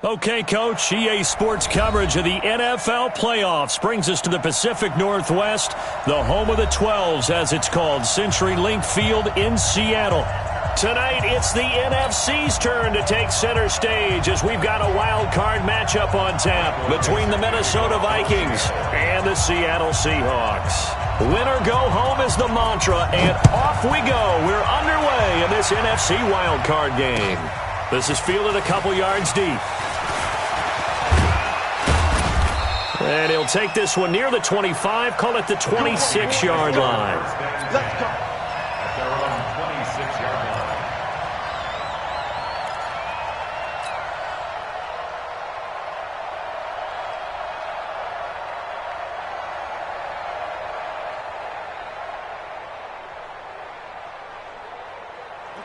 Okay, Coach, EA Sports coverage of the NFL playoffs brings us to the Pacific Northwest, the home of the 12s, as it's called, CenturyLink Field in Seattle. Tonight, it's the NFC's turn to take center stage as we've got a wild card matchup on tap between the Minnesota Vikings and the Seattle Seahawks. Win or go home is the mantra, and off we go. We're underway in this NFC wild card game. This is fielded a couple yards deep. And he'll take this one near the 25, call it the 26-yard line. Let's go. At their own 26-yard line.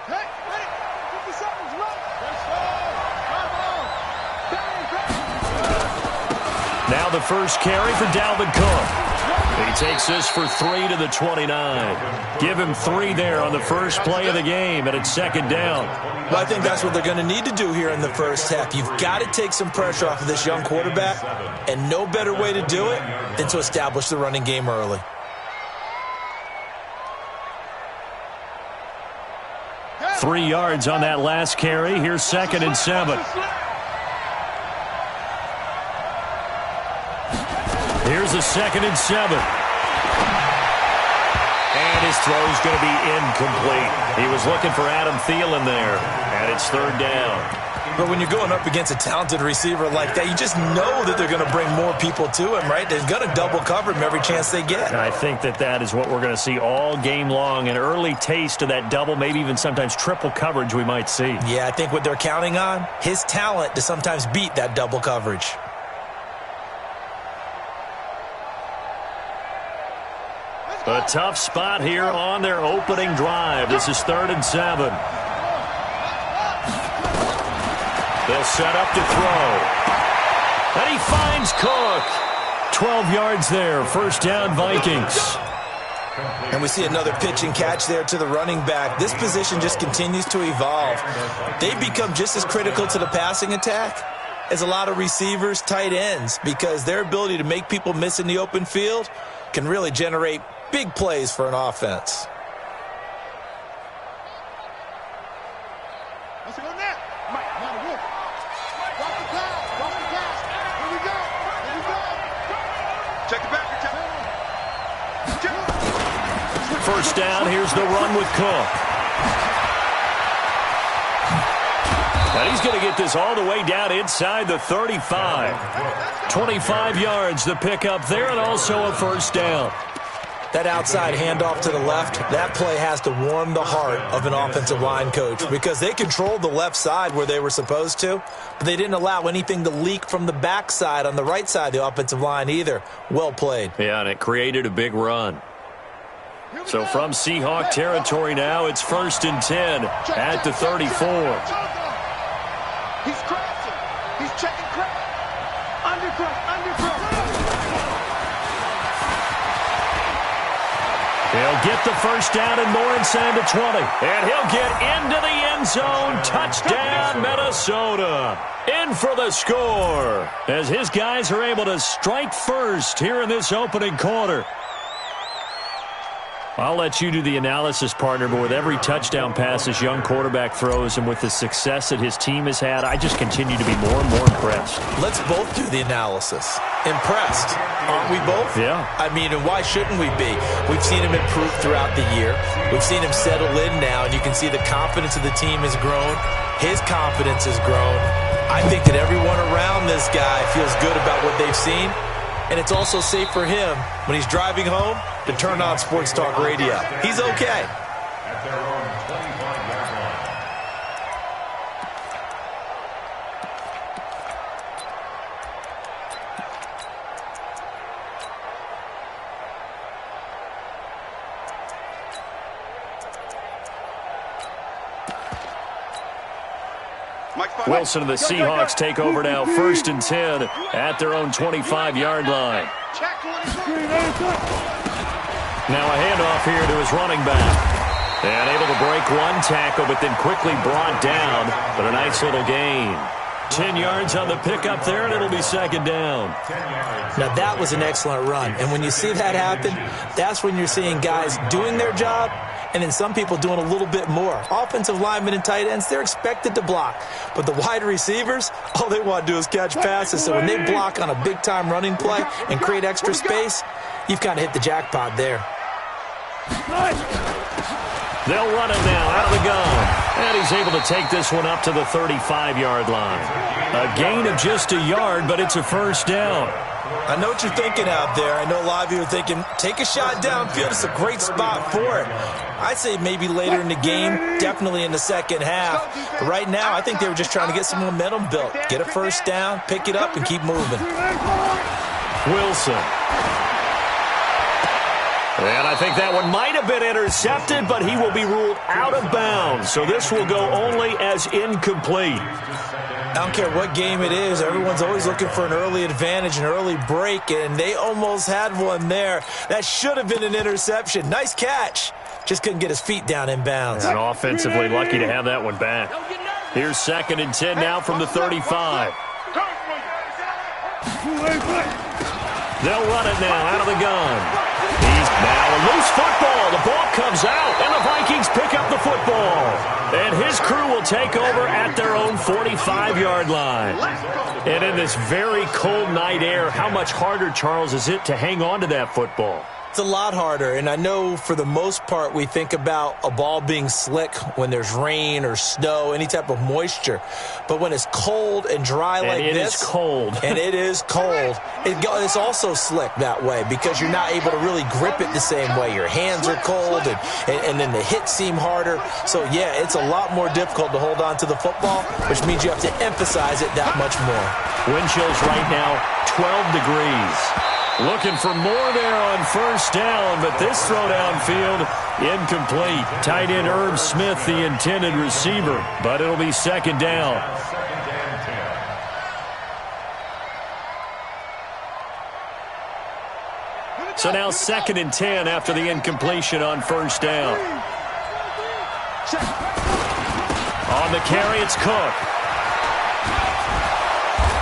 Okay, ready? 50 seconds, run. Now the first carry for Dalvin Cook. He takes this for 3 to the 29. Give him 3 there on the first play of the game, and it's second down. Well, I think that's what they're going to need to do here in the first half. You've got to take some pressure off of this young quarterback, and no better way to do it than to establish the running game early. Three yards on that last carry. Here's 2nd and 7. Here's a 2nd and 7. And his throw's going to be incomplete. He was looking for Adam Thielen there, and it's 3rd down. But when you're going up against a talented receiver like that, you just know that they're going to bring more people to him, right? They're going to double cover him every chance they get. And I think that is what we're going to see all game long, an early taste of that double, maybe even sometimes triple coverage we might see. Yeah, I think what they're counting on, his talent to sometimes beat that double coverage. A tough spot here on their opening drive. This is 3rd and 7. They'll set up to throw. And he finds Cook. 12 yards there. First down, Vikings. And we see another pitch and catch there to the running back. This position just continues to evolve. They've become just as critical to the passing attack as a lot of receivers, tight ends, because their ability to make people miss in the open field can really generate big plays for an offense. Let's go now. Mike, now to work. Watch the pass. Watch the pass. Here we go. Here we go. Check the back. First down, here's the run with Cook. And he's going to get this all the way down inside the 35. 25 yards the pickup there, and also a first down. That outside handoff to the left, that play has to warm the heart of an offensive line coach because they controlled the left side where they were supposed to, but they didn't allow anything to leak from the backside on the right side of the offensive line either. Well played. Yeah, and it created a big run. So from Seahawk territory now, it's 1st and 10 at the 34. He's crossing. He's checking crack. Undercross. He'll get the first down and more inside the 20. And he'll get into the end zone. Touchdown, Minnesota. In for the score as his guys are able to strike first here in this opening quarter. I'll let you do the analysis, partner, but with every touchdown pass this young quarterback throws and with the success that his team has had, I just continue to be more and more impressed. Let's both do the analysis. Impressed, aren't we both? Yeah. I mean, and why shouldn't we be? We've seen him improve throughout the year. We've seen him settle in now, and you can see the confidence of the team has grown. His confidence has grown. I think that everyone around this guy feels good about what they've seen. And it's also safe for him when he's driving home to turn on Sports Talk Radio. He's okay. At their own 25-yard line. Wilson and the Seahawks take over now, 1st and 10 at their own 25-yard line. Now a handoff here to his running back. And able to break one tackle, but then quickly brought down. But a nice little gain. 10 yards on the pickup there, and it'll be second down. Now, that was an excellent run. And when you see that happen, that's when you're seeing guys doing their job and then some people doing a little bit more. Offensive linemen and tight ends, they're expected to block. But the wide receivers, all they want to do is catch passes. So when they block on a big-time running play and create extra space, you've kind of hit the jackpot there. They'll run it now out of the gun. And he's able to take this one up to the 35-yard line. A gain of just a yard, but it's a first down. I know what you're thinking out there. I know a lot of you are thinking, take a shot downfield. It's a great spot for it. I'd say maybe later in the game, definitely in the second half. But right now, I think they were just trying to get some momentum built. Get a first down, pick it up, and keep moving. Wilson. And I think that one might have been intercepted, but he will be ruled out of bounds. So this will go only as incomplete. I don't care what game it is. Everyone's always looking for an early advantage, an early break, and they almost had one there. That should have been an interception. Nice catch. Just couldn't get his feet down in bounds. And offensively lucky to have that one back. Here's 2nd and 10 now from the 35. They'll run it now out of the gun. He's now a loose football. The ball comes out, and the Vikings pick up the football. And his crew will take over at their own 45-yard line. And in this very cold night air, how much harder, Charles, is it to hang on to that football? It's a lot harder, and I know for the most part we think about a ball being slick when there's rain or snow, any type of moisture. But when it's cold and dry like this. And it is cold. And it is cold. It's also slick that way because you're not able to really grip it the same way. Your hands are cold, and then the hits seem harder. So, yeah, it's a lot more difficult to hold on to the football, which means you have to emphasize it that much more. Wind chills right now, 12 degrees. Looking for more there on first down, but this throw downfield incomplete. Tight end Herb Smith, the intended receiver, but it'll be second down. So now 2nd and 10 after the incompletion on first down. On the carry, it's Cook.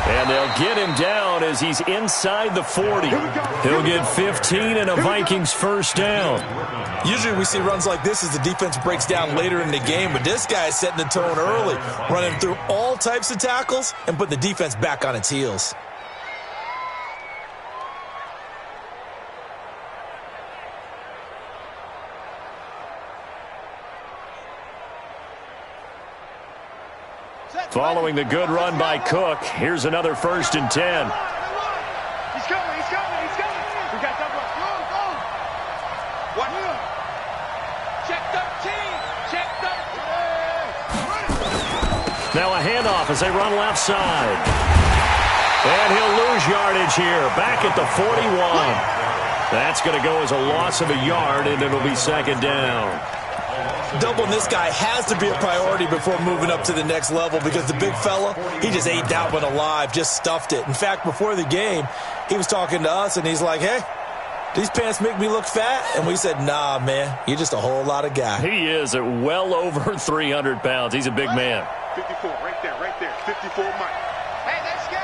And they'll get him down as he's inside the 40. He'll get 15 and a Vikings first down. Usually we see runs like this as the defense breaks down later in the game, but this guy is setting the tone early, running through all types of tackles and putting the defense back on its heels. Following the good run by Cook, here's another 1st and 10. He's coming, he's coming, he's coming. We got double up. Go. What? Check 13. Check 13. Now a handoff as they run left side. And he'll lose yardage here, back at the 41. That's going to go as a loss of a yard, and it'll be second down. Doubling this guy has to be a priority before moving up to the next level because the big fella, he just ate that one alive, just stuffed it. In fact, before the game, he was talking to us, and he's like, hey, these pants make me look fat? And we said, nah, man, you're just a whole lot of guy. He is at well over 300 pounds. He's a big man. 54, right there. 54, Mike. Hey, let's go.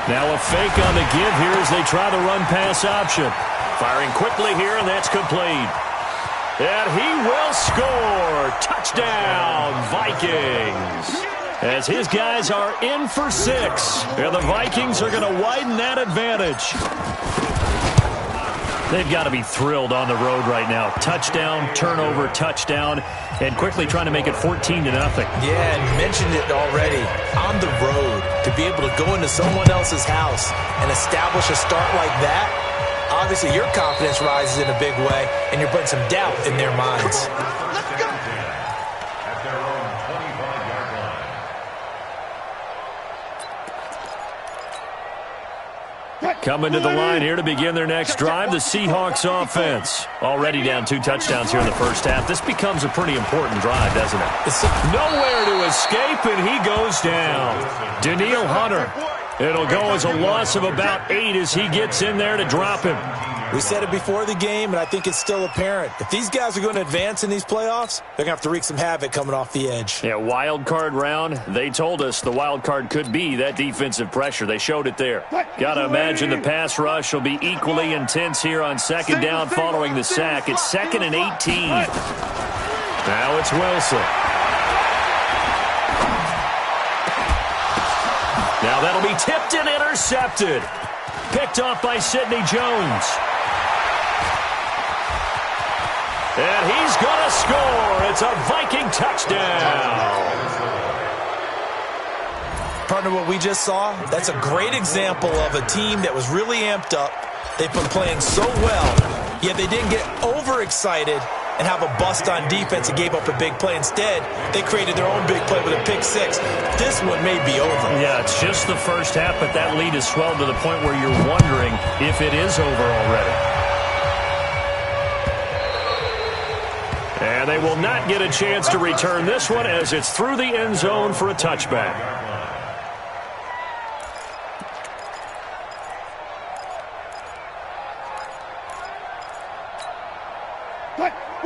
Now a fake on the give here as they try the run-pass option. Firing quickly here, and that's complete. And he will score. Touchdown, Vikings. As his guys are in for 6. And the Vikings are going to widen that advantage. They've got to be thrilled on the road right now. Touchdown, turnover, touchdown, and quickly trying to make it 14-0. Yeah, and mentioned it already. On the road, to be able to go into someone else's house and establish a start like that, obviously your confidence rises in a big way, and you're putting some doubt in their minds. Let's go. At their own 25-yard line. Coming to the line here to begin their next drive, the Seahawks offense. Already down 2 touchdowns here in the first half. This becomes a pretty important drive, doesn't it? It's nowhere to escape, and he goes down. Danielle Hunter. It'll go as a loss of about 8 as he gets in there to drop him. We said it before the game, and I think it's still apparent. If these guys are going to advance in these playoffs, they're going to have to wreak some havoc coming off the edge. Yeah, wild card round. They told us the wild card could be that defensive pressure. They showed it there. Got to imagine the pass rush will be equally intense here on second down following the sack. It's 2nd and 18. Now it's Wilson. Now that'll be tipped and intercepted. Picked off by Sidney Jones. And he's going to score. It's a Viking touchdown. Partner, what we just saw, that's a great example of a team that was really amped up. They've been playing so well, yet they didn't get overexcited and have a bust on defense and gave up a big play. Instead, they created their own big play with a pick six. This one may be over. Yeah, it's just the first half, but that lead has swelled to the point where you're wondering if it is over already. And they will not get a chance to return this one as it's through the end zone for a touchback.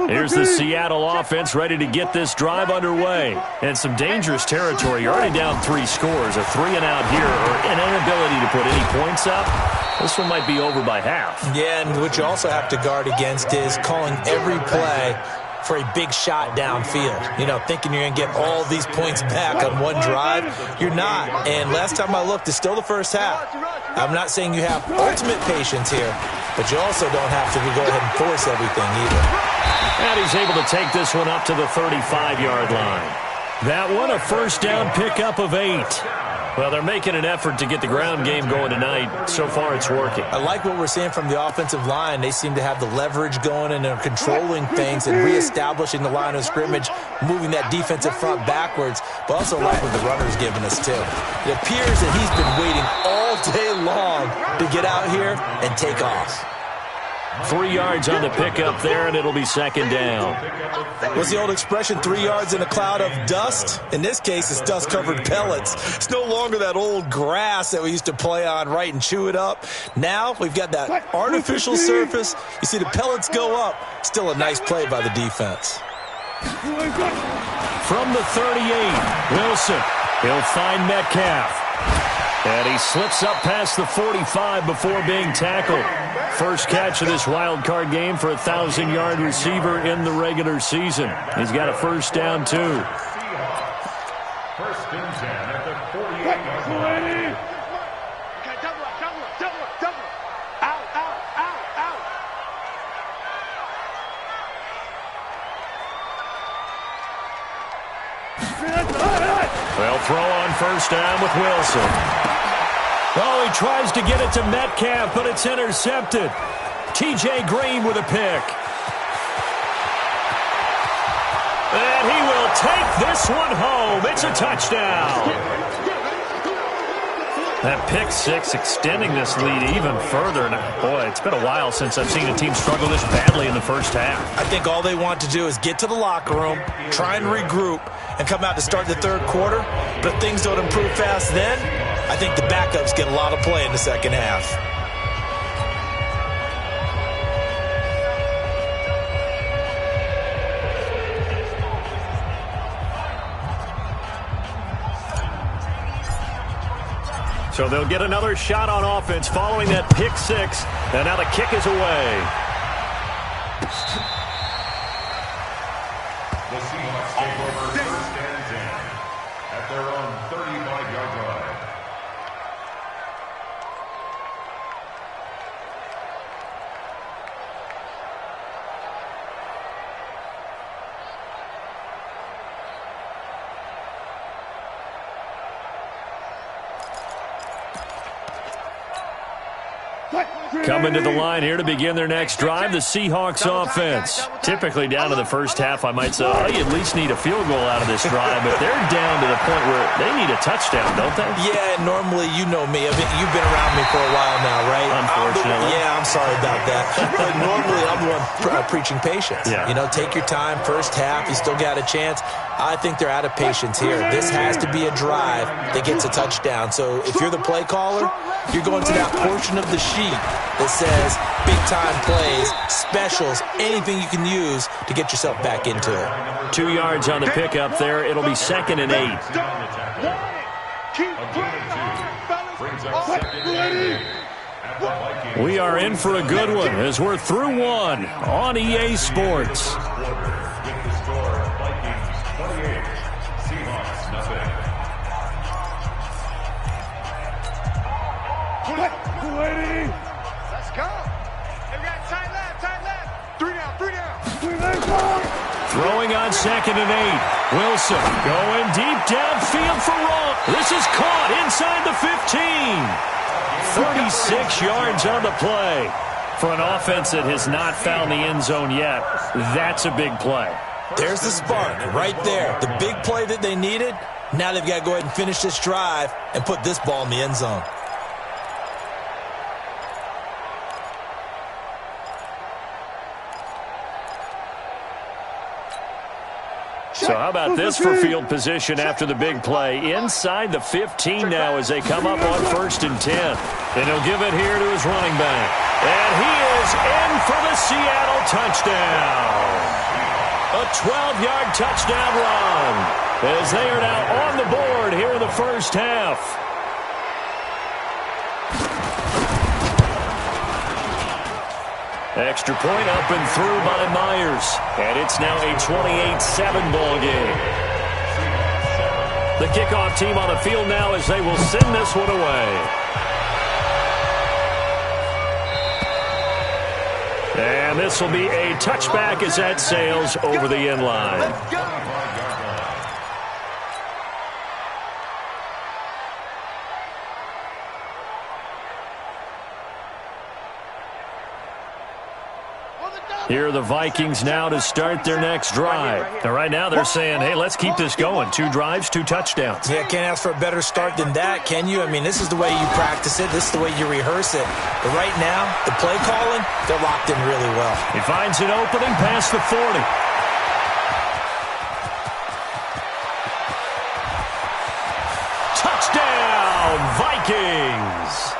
Here's the Seattle offense ready to get this drive underway. And some dangerous territory. You're already down 3 scores. A 3-and-out here or an inability to put any points up. This one might be over by half. Yeah, and what you also have to guard against is calling every play for a big shot downfield. You know, thinking you're going to get all these points back on one drive. You're not. And last time I looked, it's still the first half. I'm not saying you have ultimate patience here, but you also don't have to go ahead and force everything either. And he's able to take this one up to the 35-yard line. That one, a first down pickup of 8. Well, they're making an effort to get the ground game going tonight. So far, it's working. I like what we're seeing from the offensive line. They seem to have the leverage going and they're controlling things and reestablishing the line of scrimmage, moving that defensive front backwards, but also like what the runner's giving us, too. It appears that he's been waiting all day long to get out here and take off. 3 yards on the pickup there, and it'll be second down. What's the old expression, 3 yards in a cloud of dust? In this case, it's dust-covered pellets. It's no longer that old grass that we used to play on, right, and chew it up. Now we've got that artificial surface. You see the pellets go up. Still a nice play by the defense. From the 38, Wilson. He'll find Metcalf. And he slips up past the 45 before being tackled. First catch of this wild card game for a 1,000-yard receiver in the regular season. He's got a first down, too. First and 10 at the 48-yard line. Okay, double up. Out. Well, throw on first down with Wilson. Oh, he tries to get it to Metcalf, but it's intercepted. T.J. Green with a pick. And he will take this one home. It's a touchdown. That pick six extending this lead even further. And boy, it's been a while since I've seen a team struggle this badly in the first half. I think all they want to do is get to the locker room, try and regroup, and come out to start the third quarter. But if things don't improve fast then, I think the backups get a lot of play in the second half. So they'll get another shot on offense following that pick six. And now the kick is away. The Seahawks take over first and 10 at their own 35-yard line. Coming to the line here to begin their next drive, the Seahawks offense. Typically down to the first half, I might say, oh, you at least need a field goal out of this drive, but they're down to the point where they need a touchdown, don't they? Yeah, normally, you know me. You've been around me for a while now, right? Unfortunately. I'm sorry about that. But normally, I'm the one preaching patience. Yeah. You know, take your time. First half, you still got a chance. I think they're out of patience here. This has to be a drive that gets a touchdown. So if you're the play caller, you're going to that portion of the sheet that says big-time plays, specials, anything you can use to get yourself back into it. 2 yards on the pickup there. It'll be 2nd and 8. We are in for a good one as we're through one on EA Sports. Let's go. They got tight left. 3 down. Throwing on 2nd and 8. Wilson going deep downfield for Raw. This is caught inside the 15. 36 yards on the play. For an offense that has not found the end zone yet, that's a big play. There's the spark right there. The big play that they needed. Now they've got to go ahead and finish this drive and put this ball in the end zone. So how about this for field position after the big play? Inside the 15 now as they come up on 1st and 10. And he'll give it here to his running back. And he is in for the Seattle touchdown. A 12-yard touchdown run as they are now on the board here in the first half. Extra point up and through by Myers. And it's now a 28-7 ball game. The kickoff team on the field now as they will send this one away. And this will be a touchback as that sails over the end line. Here are the Vikings now to start their next drive. And right now they're saying, hey, let's keep this going. 2 drives, 2 touchdowns. Yeah, can't ask for a better start than that, can you? I mean, this is the way you practice it. This is the way you rehearse it. But right now, the play calling, they're locked in really well. He finds an opening past the 40. Touchdown, Vikings!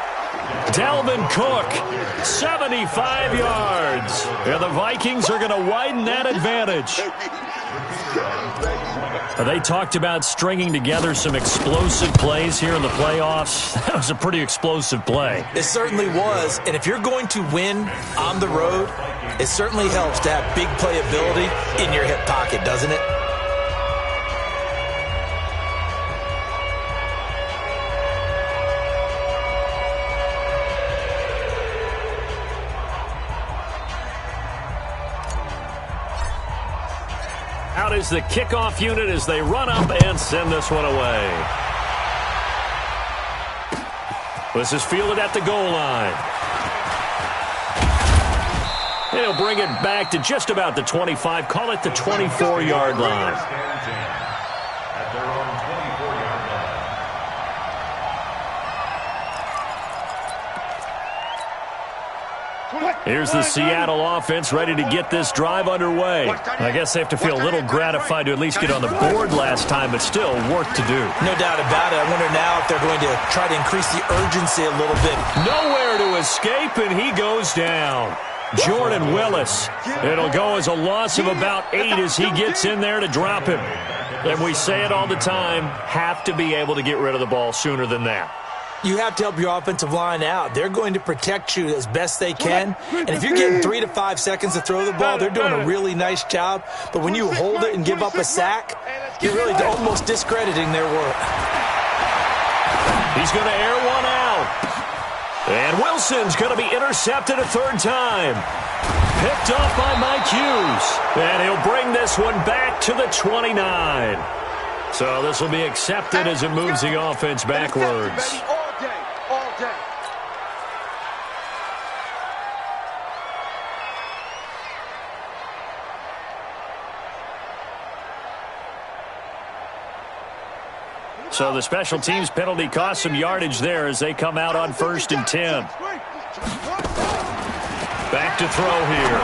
Dalvin Cook, 75 yards. And the Vikings are going to widen that advantage. They talked about stringing together some explosive plays here in the playoffs. That was a pretty explosive play. It certainly was. And if you're going to win on the road, it certainly helps to have big playability in your hip pocket, doesn't it? Out is the kickoff unit as they run up and send this one away. This is fielded at the goal line. And he'll bring it back to just about the 25, call it the 24-yard line. At their own 24-yard line. Here's the Seattle offense ready to get this drive underway. I guess they have to feel a little gratified to at least get on the board last time, but still work to do. No doubt about it. I wonder now if they're going to try to increase the urgency a little bit. Nowhere to escape, and he goes down. Jordan Willis. It'll go as a loss of about 8 as he gets in there to drop him. And we say it all the time, have to be able to get rid of the ball sooner than that. You have to help your offensive line out. They're going to protect you as best they can. And if you're getting 3 to 5 seconds to throw the ball, they're doing a really nice job. But when you hold it and give up a sack, you're really almost discrediting their work. He's going to air one out. And Wilson's going to be intercepted a 3rd time. Picked off by Mike Hughes. And he'll bring this one back to the 29. So this will be accepted as it moves the offense backwards. All day. So the special teams penalty cost some yardage there as they come out on 1st and 10. Back to throw here.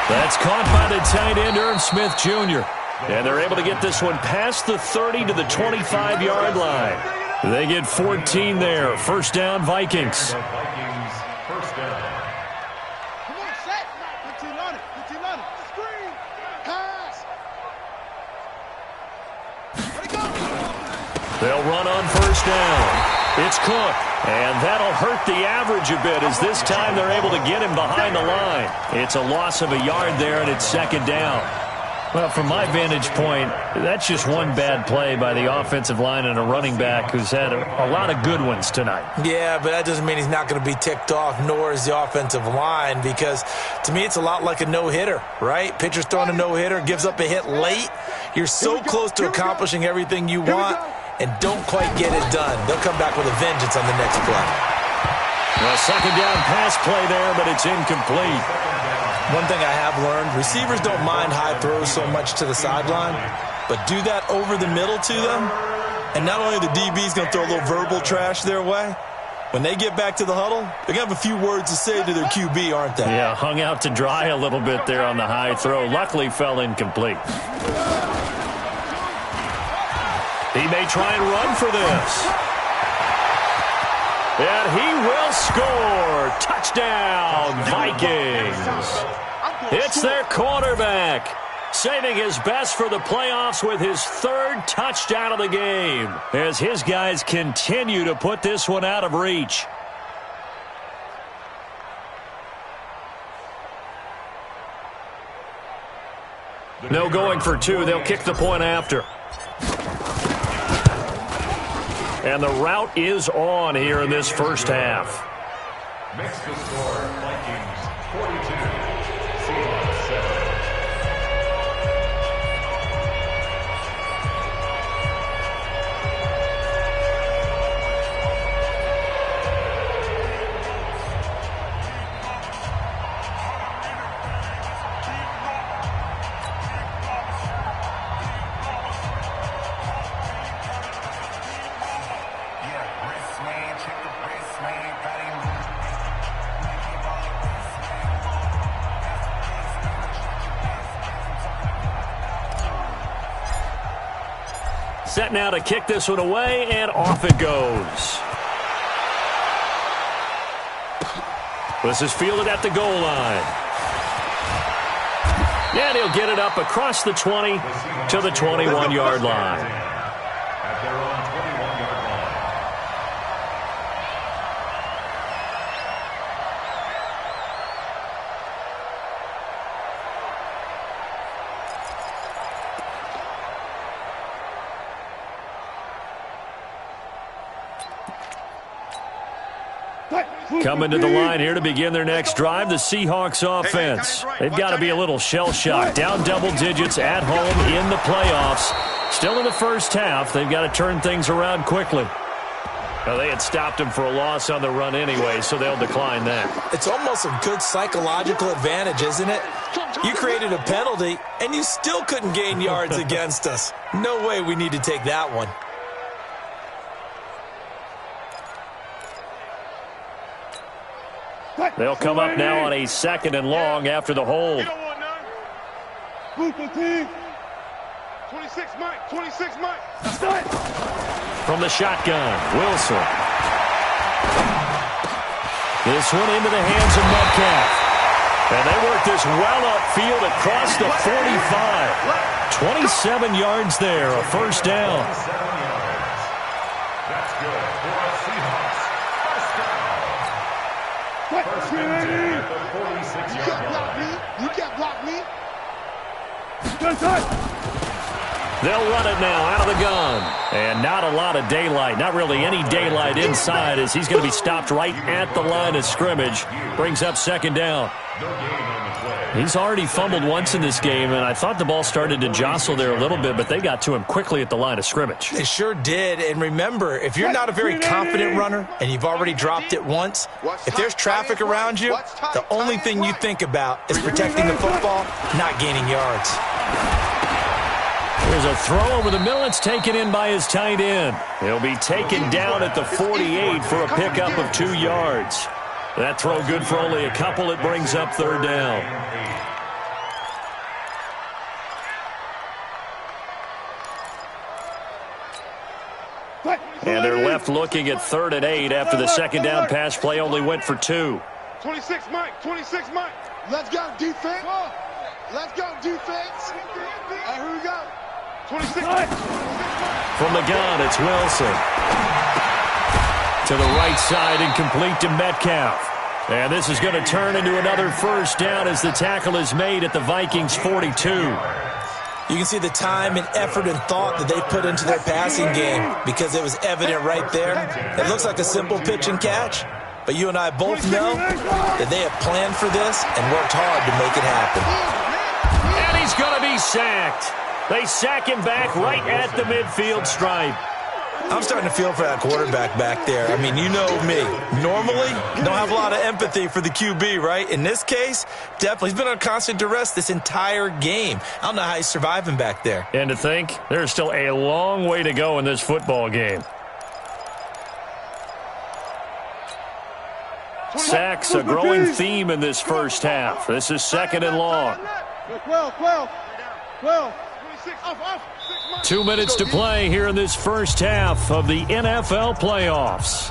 That's caught by the tight end, Irv Smith Jr. And they're able to get this one past the 30 to the 25-yard line. They get 14 there. First down, Vikings. First down. Come on, set. Good team on it. Good team on it. Screen. Pass. Let it go. They'll run on first down. It's Cook. And that'll hurt the average a bit as this time they're able to get him behind the line. It's a loss of a yard there, and it's second down. Well, from my vantage point, that's just one bad play by the offensive line and a running back who's had a lot of good ones tonight. Yeah, but that doesn't mean he's not going to be ticked off, nor is the offensive line, because to me it's a lot like a no-hitter, right? Pitcher's throwing a no-hitter, gives up a hit late. You're so close to accomplishing everything you want and don't quite get it done. They'll come back with a vengeance on the next play. Well, second down pass play there, but it's incomplete. One thing I have learned, receivers don't mind high throws so much to the sideline, but do that over the middle to them, and not only the DB's going to throw a little verbal trash their way, when they get back to the huddle, they're going to have a few words to say to their QB, aren't they? Yeah, hung out to dry a little bit there on the high throw. Luckily fell incomplete. He may try and run for this. And he will score. Touchdown, Vikings. It's their quarterback, saving his best for the playoffs with his 3rd touchdown of the game, as his guys continue to put this one out of reach. No going for 2. They'll kick the point after. And the route is on here in this first half. Makes the score, Vikings 42, Seahawks 7. Set now to kick this one away, and off it goes. This is fielded at the goal line. And he'll get it up across the 20 to the 21-yard line. At their own 21-yard line. Coming to the line here to begin their next drive, the Seahawks offense. They've got to be a little shell-shocked. Down double digits at home in the playoffs. Still in the first half. They've got to turn things around quickly. Well, they had stopped him for a loss on the run anyway, so they'll decline that. It's almost a good psychological advantage, isn't it? You created a penalty, and you still couldn't gain yards against us. No way we need to take that one. They'll come up now on a 2nd and long after the hold. 26 Mike, 26 Mike. From the shotgun, Wilson. This one into the hands of Metcalf. And they work this well upfield across the 45. 27 yards there, a first down. That's good for our Seahawks. First down. First and 10 at the 46-yard line. You can't block me. They'll run it now out of the gun. And not a lot of daylight. Not really any daylight inside as he's going to be stopped right at the line of scrimmage. Brings up 2nd down. No gain on the play. He's already fumbled once in this game, and I thought the ball started to jostle there a little bit, but they got to him quickly at the line of scrimmage. They sure did. And remember, if you're not a very confident runner and you've already dropped it once, if there's traffic around you, the only thing you think about is protecting the football, not gaining yards. There's a throw over the middle. It's taken in by his tight end. He'll be taken down at the 48 for a pickup of 2 yards. That throw good for only a couple. It brings up third down. And they're left looking at 3rd and 8 after the second down pass play only went for 2. 26 Mike, 26 Mike. Let's go defense. Let's go defense. Hey, here we go. 26 Mike. From the gun, it's Wilson. To the right side and complete to Metcalf. And this is going to turn into another first down as the tackle is made at the Vikings 42. You can see the time and effort and thought that they put into their passing game because it was evident right there. It looks like a simple pitch and catch, but you and I both know that they have planned for this and worked hard to make it happen. And he's going to be sacked. They sack him back right at the midfield stripe. I'm starting to feel for that quarterback back there. I mean, you know me. Normally, don't have a lot of empathy for the QB, right? In this case, definitely. He's been on constant duress this entire game. I don't know how he's surviving back there. And to think, there's still a long way to go in this football game. Sacks, a growing theme in this first half. This is 2nd and long. 12. 2 minutes to play here in this first half of the NFL playoffs.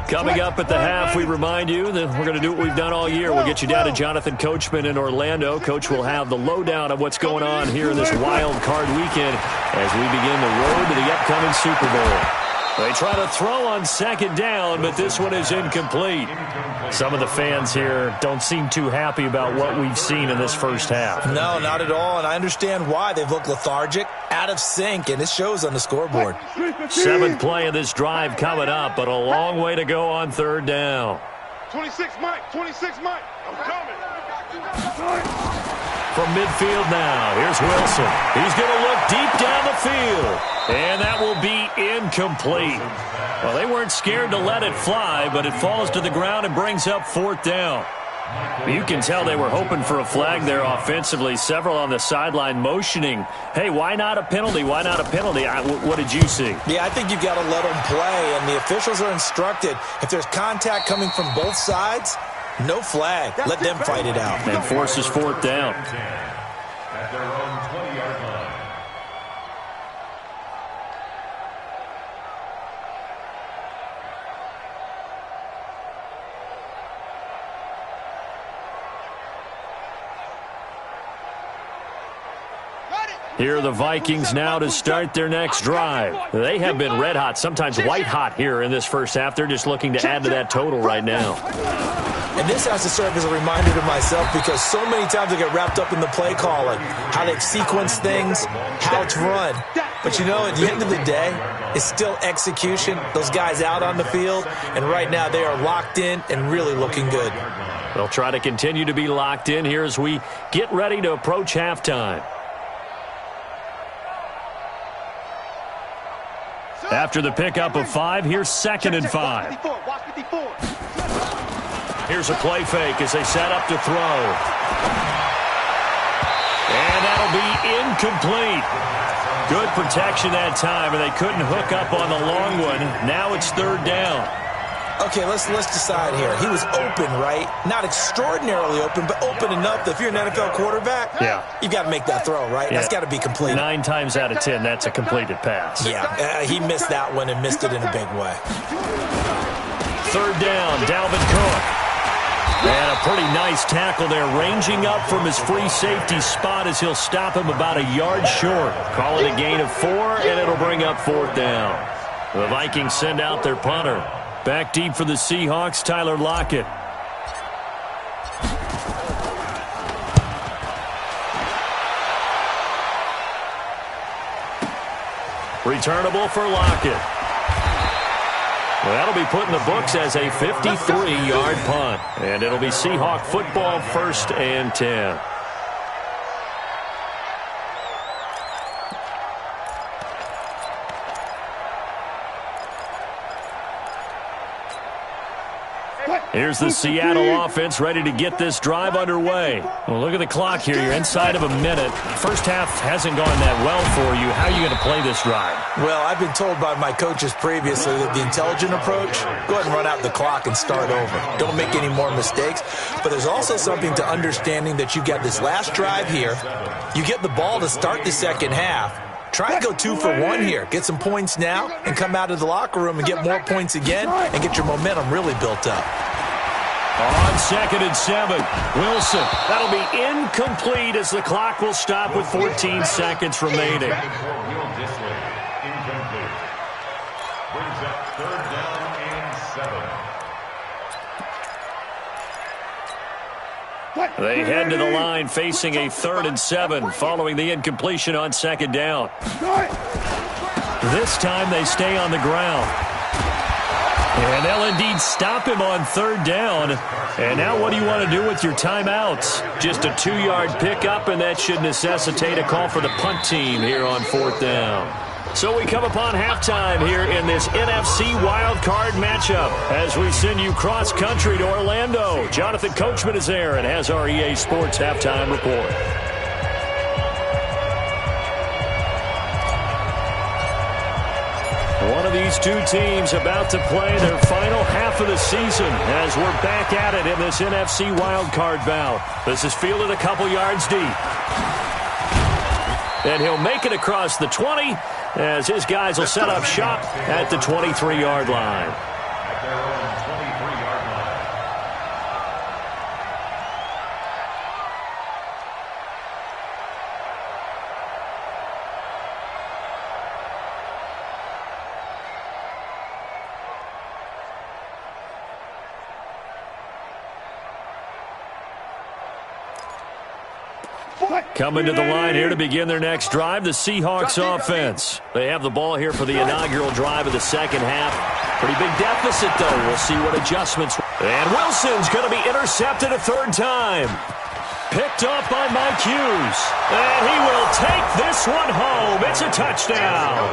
Coming up at the half, we remind you that we're going to do what we've done all year. We'll get you down to Jonathan Coachman in Orlando. Coach will have the lowdown of what's going on here in this wild card weekend as we begin the road to the upcoming Super Bowl. They try to throw on 2nd down, but this one is incomplete. Some of the fans here don't seem too happy about what we've seen in this first half. No, not at all, and I understand why. They've looked lethargic, out of sync, and it shows on the scoreboard. 7th play of this drive coming up, but a long way to go on 3rd down. 26 Mike, 26 Mike. I'm coming. From midfield now, here's Wilson. He's going to look deep down the field, and that will be incomplete. Well, they weren't scared to let it fly, but it falls to the ground and brings up 4th down. You can tell they were hoping for a flag there offensively. Several on the sideline motioning, hey, why not a penalty? Why not a penalty? What did you see? Yeah, I think you've got to let them play, and the officials are instructed. If there's contact coming from both sides, no flag. Let them fight it out. And forces 4th down. At their own 20-yard line. Here are the Vikings now to start their next drive. They have been red hot, sometimes white hot here in this first half. They're just looking to add to that total right now. And this has to serve as a reminder to myself because so many times I get wrapped up in the play calling, how they've sequenced things, how it's run. But, you know, at the end of the day, it's still execution. Those guys out on the field, and right now they are locked in and really looking good. They'll try to continue to be locked in here as we get ready to approach halftime. After the pickup of 5, here's 2nd and 5. Here's a play fake as they set up to throw. And that'll be incomplete. Good protection that time, and they couldn't hook up on the long one. Now it's 3rd down. Okay, let's decide here. He was open, right? Not extraordinarily open, but open enough that if you're an NFL quarterback, you've got to make that throw, right? That's got to be complete. 9 times out of 10, that's a completed pass. Yeah, he missed that one and missed it in a big way. 3rd down, Dalvin Cook. And a pretty nice tackle there, ranging up from his free safety spot as he'll stop him about a yard short. Call it a gain of 4, and it'll bring up 4th down. The Vikings send out their punter. Back deep for the Seahawks, Tyler Lockett. Returnable for Lockett. Well, that'll be put in the books as a 53-yard punt. And it'll be Seahawk football, 1st and 10. Here's the Seattle offense ready to get this drive underway. Well, look at the clock here. You're inside of a minute. First half hasn't gone that well for you. How are you going to play this drive? Well, I've been told by my coaches previously that the intelligent approach, go ahead and run out the clock and start over. Don't make any more mistakes. But there's also something to understanding that you get this last drive here. You get the ball to start the second half. Try and go 2 for 1 here. Get some points now and come out of the locker room and get more points again and get your momentum really built up. On 2nd and 7, Wilson. That'll be incomplete as the clock will stop with 14 seconds remaining. Incomplete. Brings up 3rd down and 7. They head to the line facing a 3rd and 7 following the incompletion on 2nd down. This time they stay on the ground. And they'll indeed stop him on 3rd down. And now what do you want to do with your timeouts? Just a 2-yard pickup, and that should necessitate a call for the punt team here on 4th down. So we come upon halftime here in this NFC wildcard matchup as we send you cross-country to Orlando. Jonathan Coachman is there and has our EA Sports halftime report. One of these two teams about to play their final half of the season as we're back at it in this NFC wildcard bout. This is fielded a couple yards deep. And he'll make it across the 20 as his guys will set up shop at the 23-yard line. At their own 23-yard line. Coming to the line here to begin their next drive, the Seahawks offense. They have the ball here for the inaugural drive of the second half. Pretty big deficit, though. We'll see what adjustments. And Wilson's going to be intercepted a 3rd time. Picked off by Mike Hughes. And he will take this one home. It's a touchdown.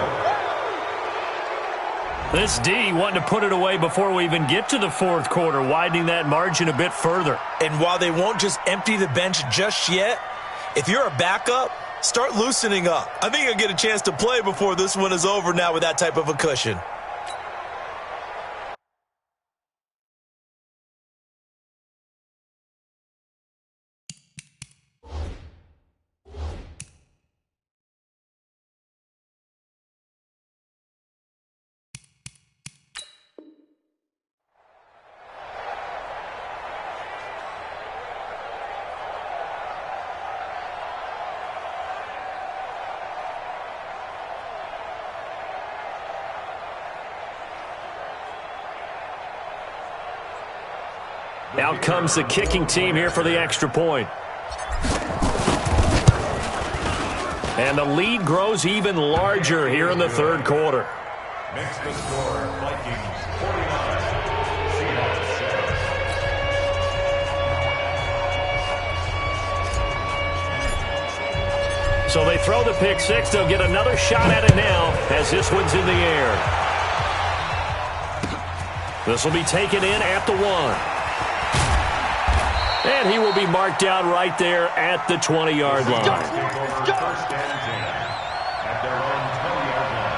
This D wanting to put it away before we even get to the 4th quarter, widening that margin a bit further. And while they won't just empty the bench just yet, if you're a backup, start loosening up. I think you'll get a chance to play before this one is over now with that type of a cushion. Out comes the kicking team here for the extra point. And the lead grows even larger here in the 3rd quarter. Makes the score Vikings 49, Seahawks 7. So they throw the pick 6. They'll get another shot at it now as this one's in the air. This will be taken in at the 1. And he will be marked down right there at the 20-yard line. First and 10 at their own 20-yard line.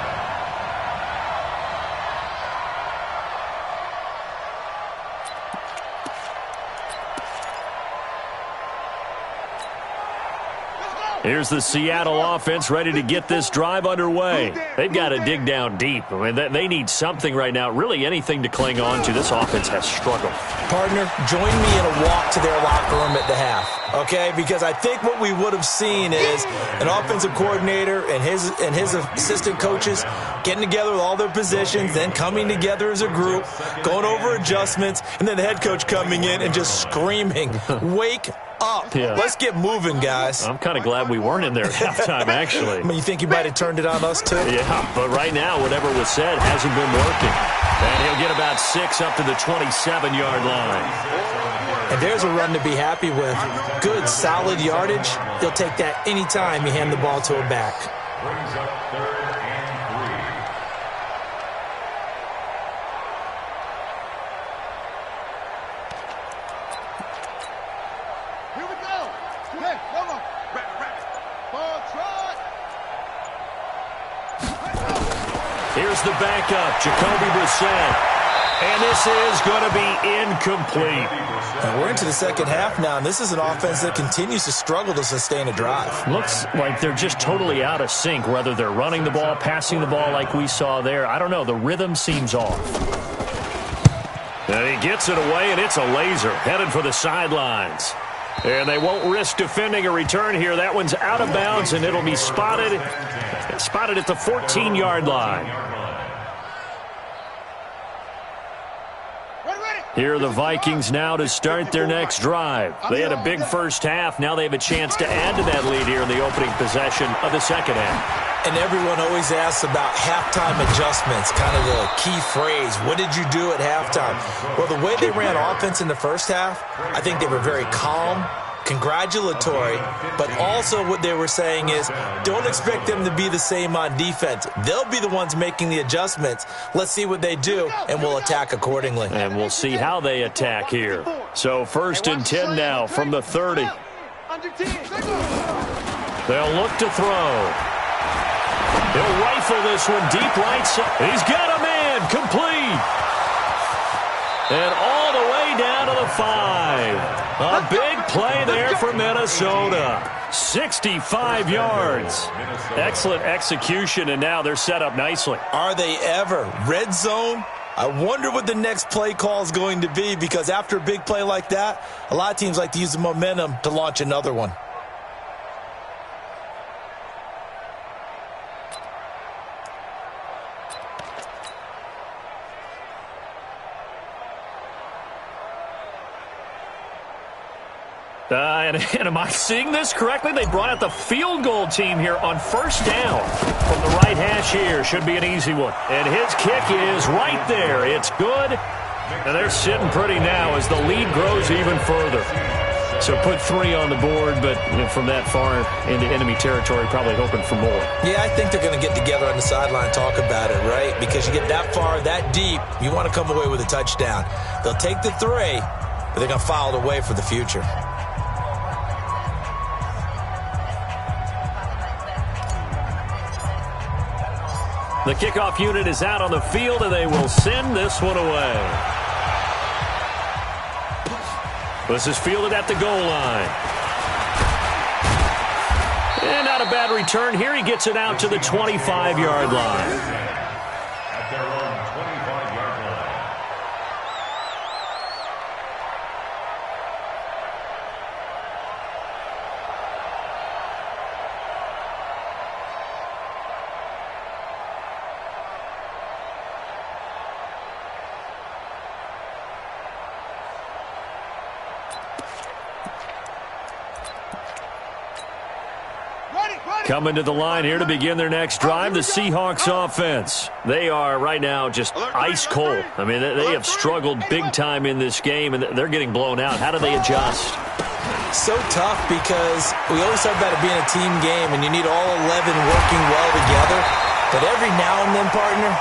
Here's the Seattle offense ready to get this drive underway. They've got to dig down deep. I mean, they need something right now, really anything to cling on to. This offense has struggled. Partner, join me in a walk to their locker room at the half, okay? Because I think what we would have seen is an offensive coordinator and his assistant coaches getting together with all their positions, then coming together as a group, going over adjustments, and then the head coach coming in and just screaming, wake up. Yeah. Let's get moving, guys. I'm kind of glad we weren't in there at halftime, actually. I mean, you think he might have turned it on us, too? Yeah, but right now, whatever was said hasn't been working. And he'll get about 6 up to the 27-yard line. And there's a run to be happy with. Good, solid yardage. He'll take that anytime you hand the ball to a back. Brings up 3rd and 3. is the backup, Jacoby Brissett. And this is going to be incomplete. And we're into the second half now, and this is an offense that continues to struggle to sustain a drive. Looks like they're just totally out of sync, whether they're running the ball, passing the ball like we saw there. I don't know. The rhythm seems off. And he gets it away, and it's a laser headed for the sidelines. And they won't risk defending a return here. That one's out of bounds, and it'll be spotted at the 14-yard line. Here are the Vikings now to start their next drive. They had a big first half. Now they have a chance to add to that lead here in the opening possession of the second half. And everyone always asks about halftime adjustments, kind of the key phrase. What did you do at halftime? Well, the way they ran offense in the first half, I think they were very calm, congratulatory, but also what they were saying is don't expect them to be the same on defense. They'll be the ones making the adjustments. Let's see what they do, and we'll attack accordingly. And we'll see how they attack here. So 1st and 10 now from the 30. They'll look to throw. He'll rifle this one deep right side. He's got a man complete. And all the way down to the 5. A big play there for Minnesota. 65 yards. Excellent execution, and now they're set up nicely. Are they ever? Red zone? I wonder what the next play call is going to be, because after a big play like that, a lot of teams like to use the momentum to launch another one. And am I seeing this correctly? They brought out the field goal team here on 1st down from the right hash here. Should be an easy one. And his kick is right there. It's good. And they're sitting pretty now as the lead grows even further. So put 3 on the board, but from that far into enemy territory, probably hoping for more. Yeah, I think they're going to get together on the sideline and talk about it, right? Because you get that far, that deep, you want to come away with a touchdown. They'll take the 3, but they're going to file it away for the future. The kickoff unit is out on the field, and they will send this one away. This is fielded at the goal line. And not a bad return here. He gets it out to the 25-yard line. At their own 25-yard line. Coming to the line here to begin their next drive, the Seahawks offense. They are right now just ice cold. I mean, they have struggled big time in this game, and they're getting blown out. How do they adjust? So tough, because we always talk about it being a team game, and you need all 11 working well together. But every now and then, partner,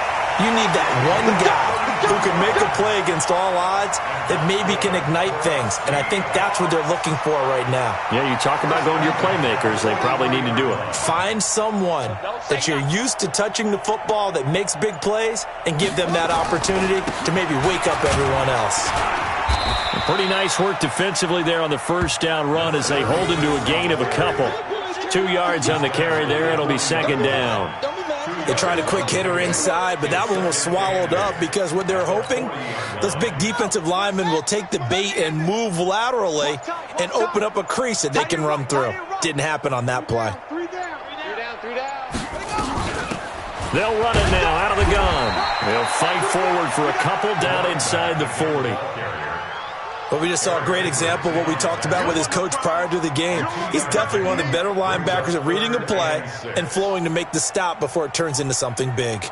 you need that one guy who can make a play against all odds that maybe can ignite things. And I think that's what they're looking for right now. Yeah, you talk about going to your playmakers. They probably need to do it. Find someone that you're used to touching the football that makes big plays and give them that opportunity to maybe wake up everyone else. Pretty nice work defensively there on the 1st down run as they hold him to a gain of a couple. 2 yards on the carry there. It'll be 2nd down. They tried a quick hitter inside, but that one was swallowed up because what they're hoping, those big defensive linemen will take the bait and move laterally and open up a crease that they can run through. Didn't happen on that play. 3 down. They'll run it now out of the gun. They'll fight forward for a couple down inside the 40. But we just saw a great example of what we talked about with his coach prior to the game. He's definitely one of the better linebackers at reading a play and flowing to make the stop before it turns into something big.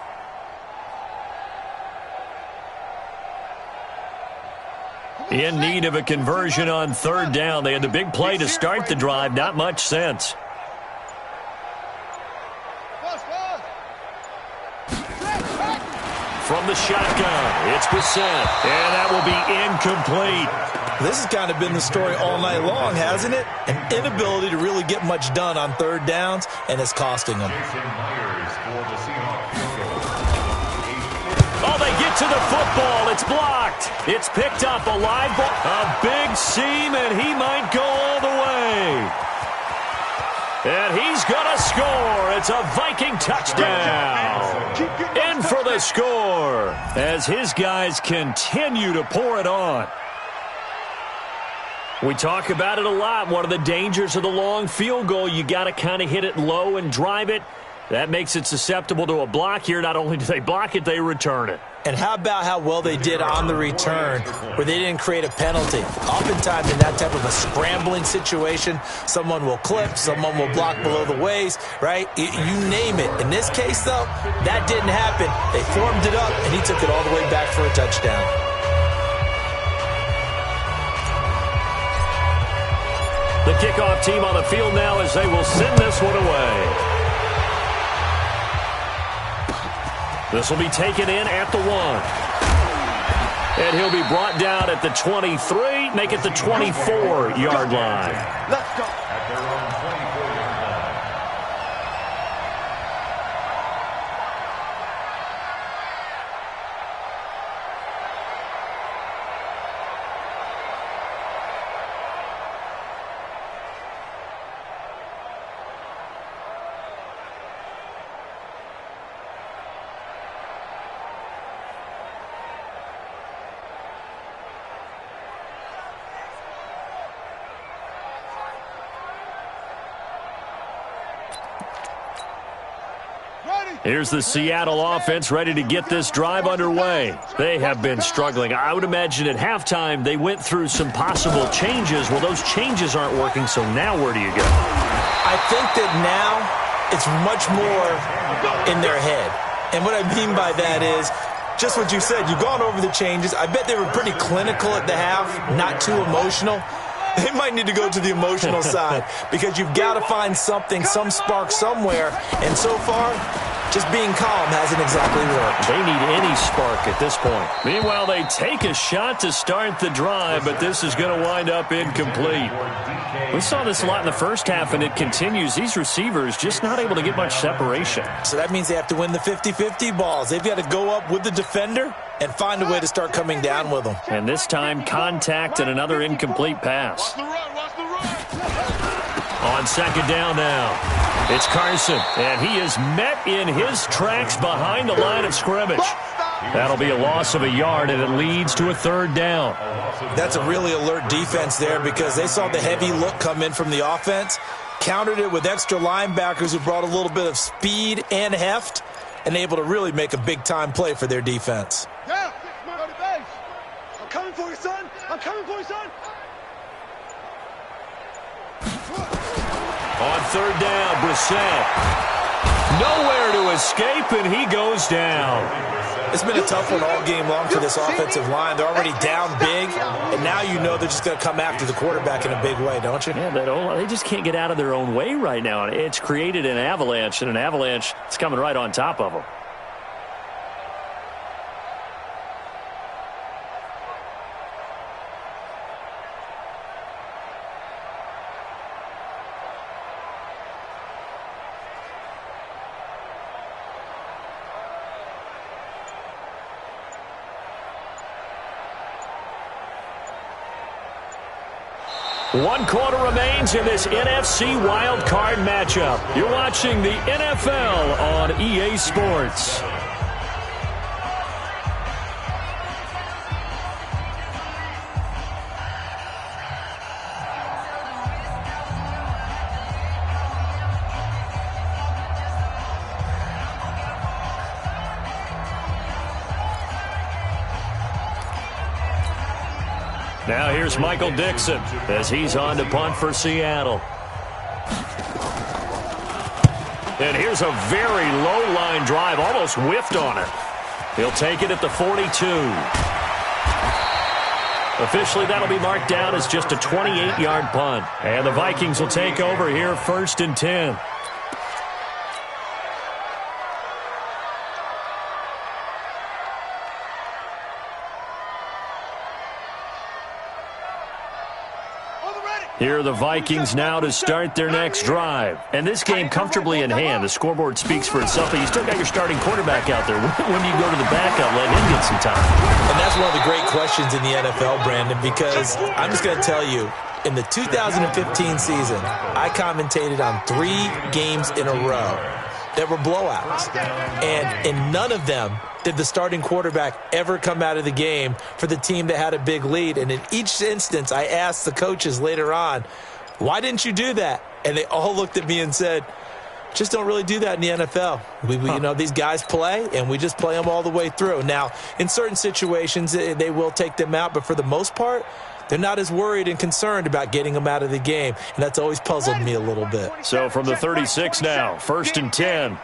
In need of a conversion on 3rd down. They had the big play to start the drive. Not much sense. From the shotgun, it's Brissett, and that will be incomplete. This has kind of been the story all night long, hasn't it? An inability to really get much done on 3rd downs, and it's costing them. to the football. It's blocked. It's picked up. A live ball. A big seam, and he might go all the way. And he's going to score. It's a Viking touchdown. In for the score as his guys continue to pour it on. We talk about it a lot. One of the dangers of the long field goal, you got to kind of hit it low and drive it. That makes it susceptible to a block here. Not only do they block it, they return it. And how about how well they did on the return where they didn't create a penalty? Oftentimes in that type of a scrambling situation, someone will clip, someone will block below the waist, right? You name it. In this case, though, that didn't happen. They formed it up, and he took it all the way back for a touchdown. The kickoff team on the field now as they will send this one away. This will be taken in at the 1. And he'll be brought down at the 23, make it the 24-yard line. Let's go. At their own 24-yard line. Here's the Seattle offense ready to get this drive underway. They have been struggling. I would imagine at halftime they went through some possible changes. Well, those changes aren't working, so now where do you go? I think that now it's much more in their head. And what I mean by that is just what you said. You've gone over the changes. I bet they were pretty clinical at the half, not too emotional. They might need to go to the emotional side because you've got to find something, some spark somewhere. And so far, just being calm hasn't exactly worked. They need any spark at this point. Meanwhile, they take a shot to start the drive, but this is going to wind up incomplete. We saw this a lot in the first half, and it continues. These receivers just not able to get much separation. So that means they have to win the 50-50 balls. They've got to go up with the defender and find a way to start coming down with them. And this time, contact and another incomplete pass. Watch the run. On second down now, it's Carson, and he is met in his tracks behind the line of scrimmage. That'll be a loss of a yard, and it leads to a third down. That's a really alert defense there because they saw the heavy look come in from the offense, countered it with extra linebackers who brought a little bit of speed and heft, and able to really make a big-time play for their defense. Yeah, go to base. I'm coming for you, son. I'm coming for you, son. On third down, Brissett. Nowhere to escape, and he goes down. It's been a tough one all game long for this offensive line. They're already down big, and now you know they're just going to come after the quarterback in a big way, don't you? Yeah, they just can't get out of their own way right now. It's created an avalanche, and an avalanche is coming right on top of them. One quarter remains in this NFC Wild Card matchup. You're watching the NFL on EA Sports. Now here's Michael Dixon as he's on to punt for Seattle. And here's a very low line drive, almost whiffed on it. He'll take it at the 42. Officially, that'll be marked down as just a 28-yard punt. And the Vikings will take over here, 1st and 10. On the ready. Here are the Vikings now to start their next drive. And this game comfortably in hand. The scoreboard speaks for itself, but you still got your starting quarterback out there. When do you go to the backup, let him get some time? And that's one of the great questions in the NFL, Brandon, because I'm just going to tell you, in the 2015 season, I commentated on 3 games in a row that were blowouts. And in none of them did the starting quarterback ever come out of the game for the team that had a big lead. And in each instance, I asked the coaches later on, why didn't you do that? And they all looked at me and said, just don't really do that in the NFL. You know, these guys play, and we just play them all the way through. Now, in certain situations, they will take them out, but for the most part, they're not as worried and concerned about getting them out of the game, and that's always puzzled me a little bit. So from the 36 now, 1st and 10.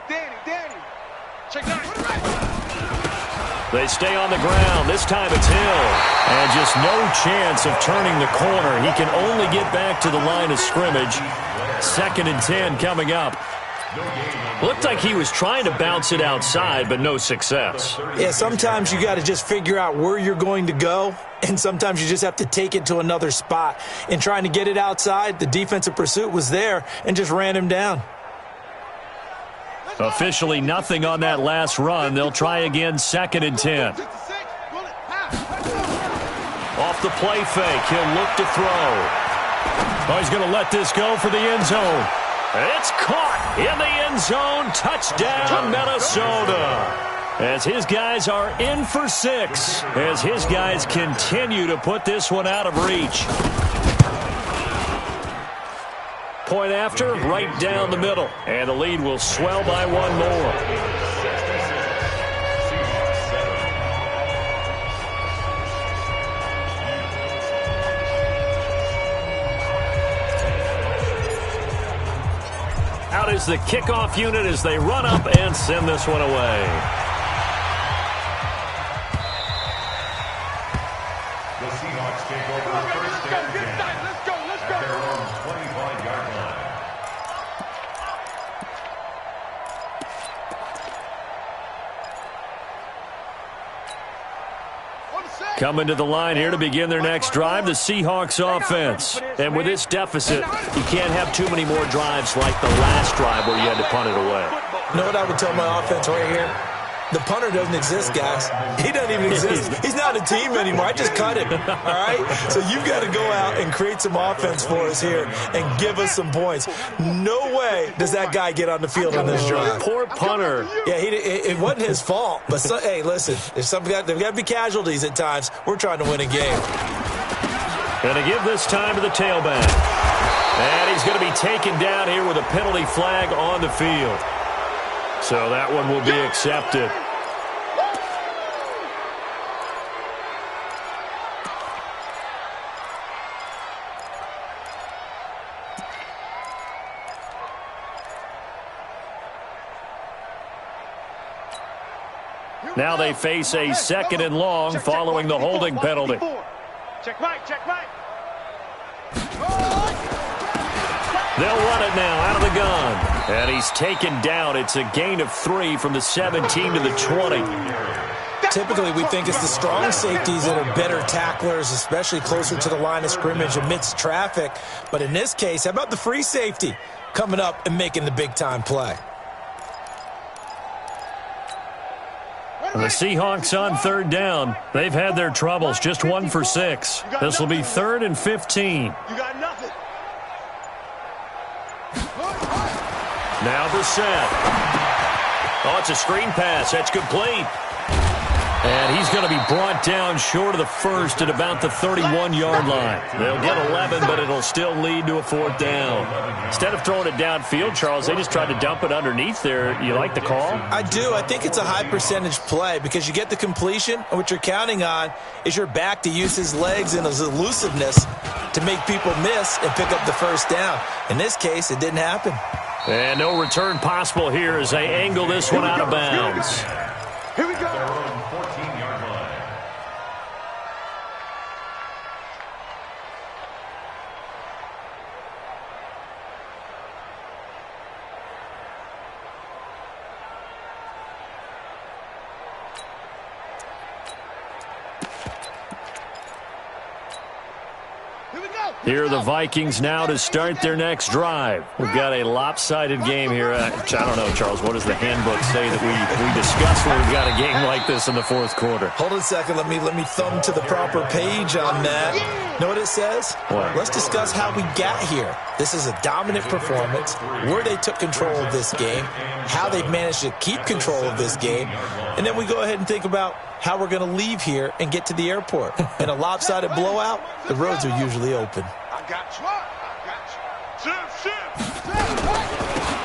They stay on the ground. This time it's Hill. And just no chance of turning the corner. He can only get back to the line of scrimmage. 2nd and 10 coming up. Looked like he was trying to bounce it outside, but no success. Yeah, sometimes you got to just figure out where you're going to go, and sometimes you just have to take it to another spot. In trying to get it outside, the defensive pursuit was there and just ran him down. Officially nothing on that last run. They'll try again, 2nd and 10. Off the play fake, he'll look to throw. Oh, he's going to let this go for the end zone. It's caught in the end zone. Touchdown, Minnesota. As his guys are in for 6. As his guys continue to put this one out of reach. Point after, right down the middle. And the lead will swell by 1 more. Out is the kickoff unit as they run up and send this one away. The Seahawks take over 1st and 10 at their own 25-yard line. Coming to the line here to begin their next drive, the Seahawks offense. And with this deficit, you can't have too many more drives like the last drive where you had to punt it away. You know what I would tell my offense right here? The punter doesn't exist, guys. He doesn't even exist. He's not a team anymore. I just cut him, all right? So you've got to go out and create some offense for us here and give us some points. No way does that guy get on the field on this drive. Poor punter. Yeah, it wasn't his fault. But, hey, listen, there's got to be casualties at times. We're trying to win a game. Going to give this time to the tailback. And he's going to be taken down here with a penalty flag on the field. So that one will be accepted. Now they face a 2nd and long following the holding penalty. Check right, check right. They'll run it now out of the gun. And he's taken down. It's a gain of 3 from the 17 to the 20. Typically, we think it's the strong safeties that are better tacklers, especially closer to the line of scrimmage amidst traffic. But in this case, how about the free safety coming up and making the big-time play? And the Seahawks on 3rd down. They've had their troubles, just 1 for 6. This will be 3rd and 15. You got nothing. Now Brissett. Oh, it's a screen pass. That's complete. And he's going to be brought down short of the 1st at about the 31-yard line. They'll get 11, but it'll still lead to a 4th down. Instead of throwing it downfield, Charles, they just tried to dump it underneath there. You like the call? I do. I think it's a high-percentage play because you get the completion, and what you're counting on is your back to use his legs and his elusiveness to make people miss and pick up the 1st down. In this case, it didn't happen. And no return possible here as they angle this one out of bounds. Here we go. Their own 14-yard line. Here we go. Here are the Vikings now to start their next drive. We've got a lopsided game here. I don't know, Charles, what does the handbook say that we discuss when we've got a game like this in the fourth quarter? Hold on a second. Let me thumb to the proper page on that. Know what it says? What? Let's discuss how we got here. This is a dominant performance, where they took control of this game, how they've managed to keep control of this game, and then we go ahead and think about how we're going to leave here and get to the airport. In a lopsided blowout, the roads are usually open. I got you.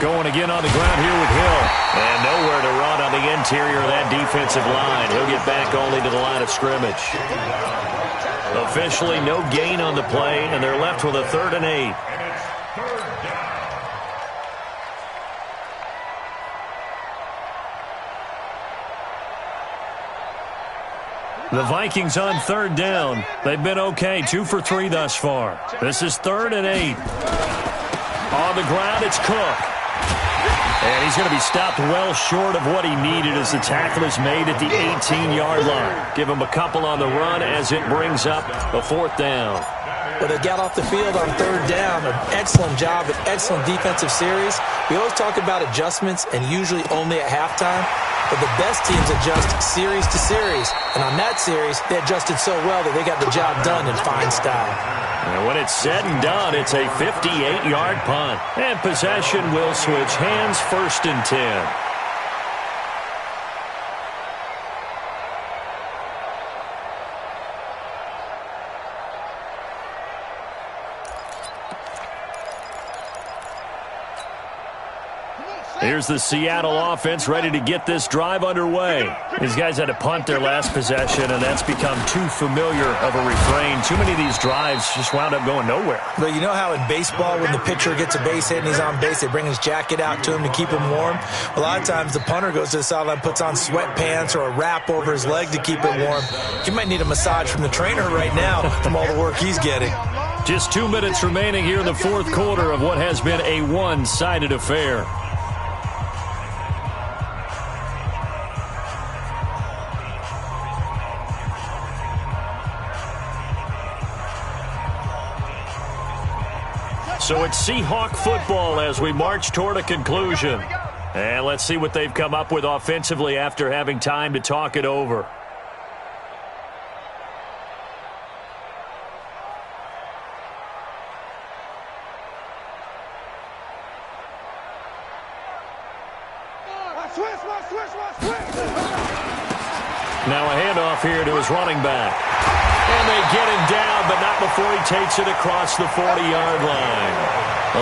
Going again on the ground here with Hill. And nowhere to run on the interior of that defensive line. He'll get back only to the line of scrimmage. Officially no gain on the play, and they're left with a 3rd and 8. The Vikings on 3rd down. They've been okay, 2 for 3 thus far. This is 3rd and 8. On the ground, it's Cook. And he's going to be stopped well short of what he needed as the tackle is made at the 18-yard line. Give him a couple on the run as it brings up a 4th down. Well, they got off the field on 3rd down. An excellent job, an excellent defensive series. We always talk about adjustments and usually only at halftime. But the best teams adjust series to series. And on that series, they adjusted so well that they got the job done in fine style. And when it's said and done, it's a 58-yard punt. And possession will switch hands, 1st and 10. Here's the Seattle offense ready to get this drive underway. These guys had to punt their last possession, and that's become too familiar of a refrain. Too many of these drives just wound up going nowhere. But you know how in baseball, when the pitcher gets a base hit and he's on base, they bring his jacket out to him to keep him warm? A lot of times the punter goes to the sideline, puts on sweatpants or a wrap over his leg to keep it warm. He might need a massage from the trainer right now from all the work he's getting. Just 2 minutes remaining here in the fourth quarter of what has been a one-sided affair. So it's Seahawk football as we march toward a conclusion. And let's see what they've come up with offensively after having time to talk it over. Now a handoff here to his running back. And they get him down, but not before he takes it across the 40-yard line.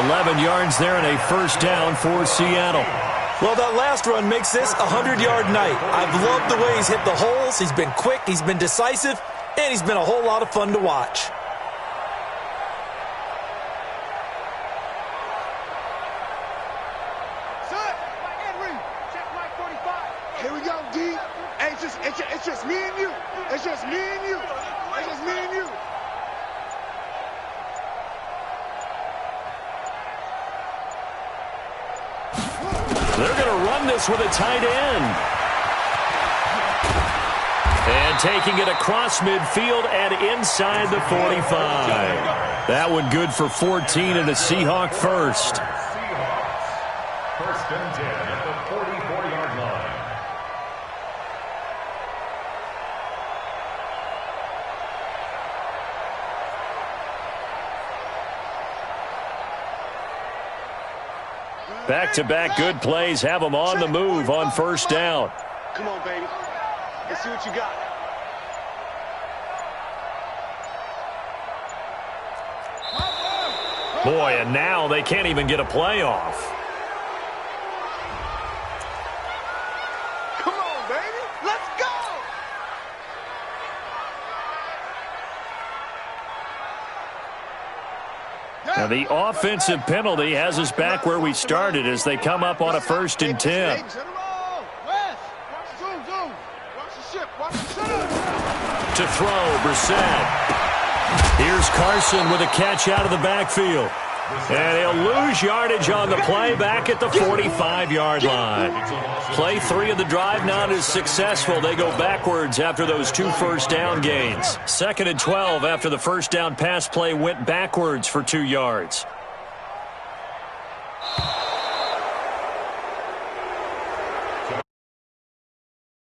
11 yards there and a 1st down for Seattle. Well, that last run makes this a 100-yard night. I've loved the way he's hit the holes. He's been quick, he's been decisive, and he's been a whole lot of fun to watch. Here we go, D. Hey, it's just me and you. It's just me and you. It's just me and you. They're going to run this with a tight end. And taking it across midfield and inside the 45. That one good for 14 and a Seahawk first. 1st and 10 at the 44-yard line. Back-to-back good plays have them on the move on 1st down. Come on, baby. Let's see what you got. Boy, and now they can't even get a play off. Come on, baby. Let's go. Now the offensive penalty has us back where we started as they come up on a 1st and 10. To throw, Brissett. Here's Carson with a catch out of the backfield. And he'll lose yardage on the play back at the 45-yard line. Play 3 of the drive not as successful. They go backwards after those 2 first down gains. 2nd and 12 after the first down pass play went backwards for 2 yards.